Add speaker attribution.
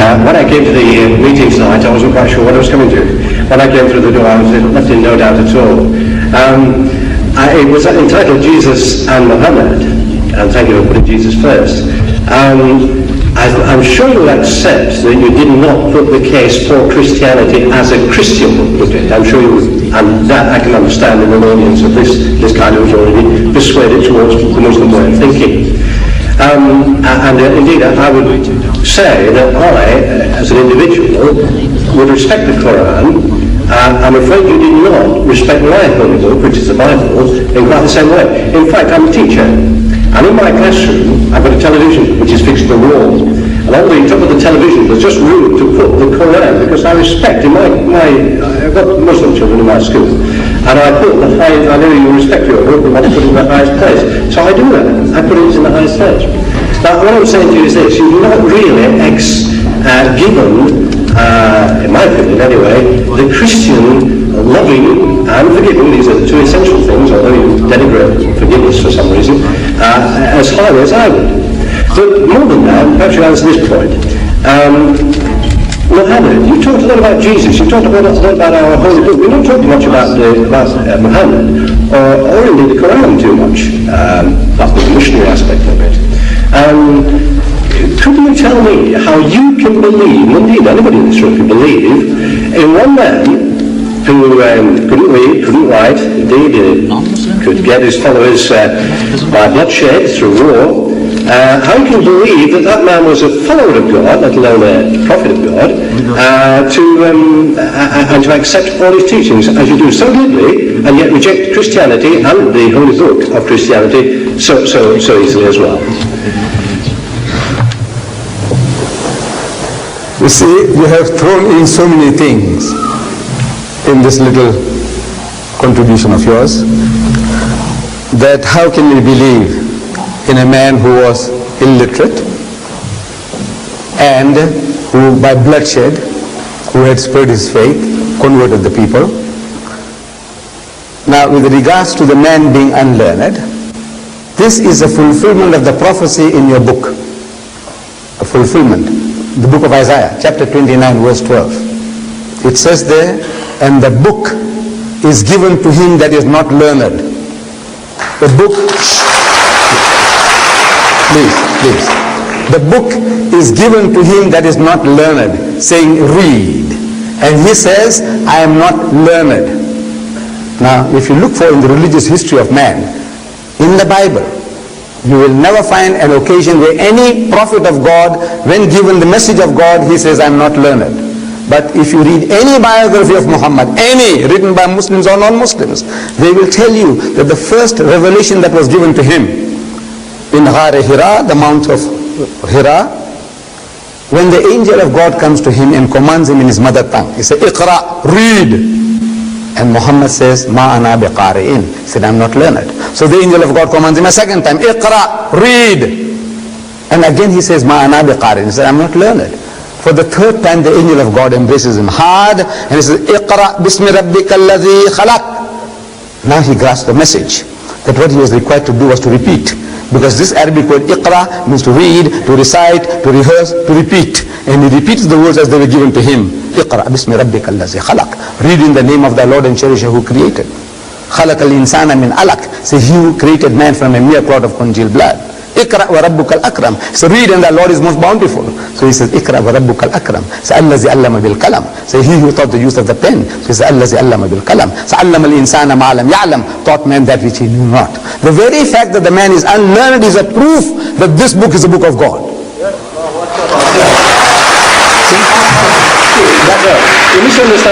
Speaker 1: When I came to the meeting tonight, I wasn't quite sure what I was coming to. When I came through the door, I was left in no doubt at all. It was entitled Jesus and Muhammad, and thank you for putting Jesus first. I'm sure you'll accept that you did not put the case for Christianity as a Christian would put it. I'm sure you would, and that I can understand in an audience of this kind of was already persuaded towards the Muslim way of thinking. Indeed, I would say that I, as an individual, would respect the Quran. I'm afraid you did not respect my holy book, which is the Bible, in quite the same way. In fact, I'm a teacher. And in my classroom, I've got a television which is fixed to the wall. And on the top of the television, there's just room to put the Quran, because I respect, I've got Muslim children in my school. And I know you respect your book, and I put it in the highest place. So I do that. I put it in the highest place. Now, what I'm saying to you is this: you've not really given, in my opinion anyway, the Christian loving and forgiving, these are the two essential things, although you denigrate forgiveness for some reason, as highly as I would. But more than that, perhaps you answer this point. Muhammad, you talked a lot about Jesus, you talked a lot about our holy book. We're not talking much about Muhammad, or indeed the Quran too much, that's the missionary aspect of it. Could you tell me how you can believe, indeed anybody in this room can believe, in one man who couldn't read, couldn't write, indeed could get his followers by bloodshed through war, how you can believe that man was a follower of God, let alone a prophet of God, and to accept all his teachings as you do so glibly, and yet reject Christianity and the holy book of Christianity so easily as well?
Speaker 2: You see, you have thrown in so many things in this little contribution of yours, that how can we believe in a man who was illiterate and who by bloodshed, who had spread his faith, converted the people. Now with regards to the man being unlearned, this is a fulfillment of the prophecy in your book, a fulfillment, the book of Isaiah, chapter 29, verse 12. It says there, and the book is given to him that is not learned. The book, please. The book is given to him that is not learned, saying read. And he says, I am not learned. Now, if you look for in the religious history of man, in the Bible, you will never find an occasion where any prophet of God, when given the message of God, he says, I am not learned. But if you read any biography of Muhammad, any written by Muslims or non-Muslims, they will tell you that the first revelation that was given to him in Hira, the Mount of Hira, when the angel of God comes to him and commands him in his mother tongue, he says, Iqra, read. And Muhammad says, Ma ana biqari'in. He said, I'm not learned. So the angel of God commands him a second time, Iqra, read. And again he says, Ma ana biqari'in. He said, I'm not learned. For the third time the angel of God embraces him hard and he says, Iqra bismi rabbika alladhi khalaq. Now he grasps the message that what he was required to do was to repeat. Because this Arabic word Iqra means to read, to recite, to rehearse, to repeat. And he repeats the words as they were given to him. Iqra bismi rabbika alladhi khalaq. Read in the name of thy Lord and Cherisher who created. Khalaq al-insana min alaq. Say, he who created man from a mere clot of congealed blood. Iqra wa rabbuka al-akram. So read and thy Lord is most bountiful. So he says, Iqra wa rabbuka al-akram. So allazi allama bil kalam. So he who taught the use of the pen. So he says, allazi allama bil kalam. So allama al-insana ma lam ya'lam. Taught man that which he knew not. The very fact that the man is unlearned is a proof that this book is a book of God.
Speaker 1: You misunderstand.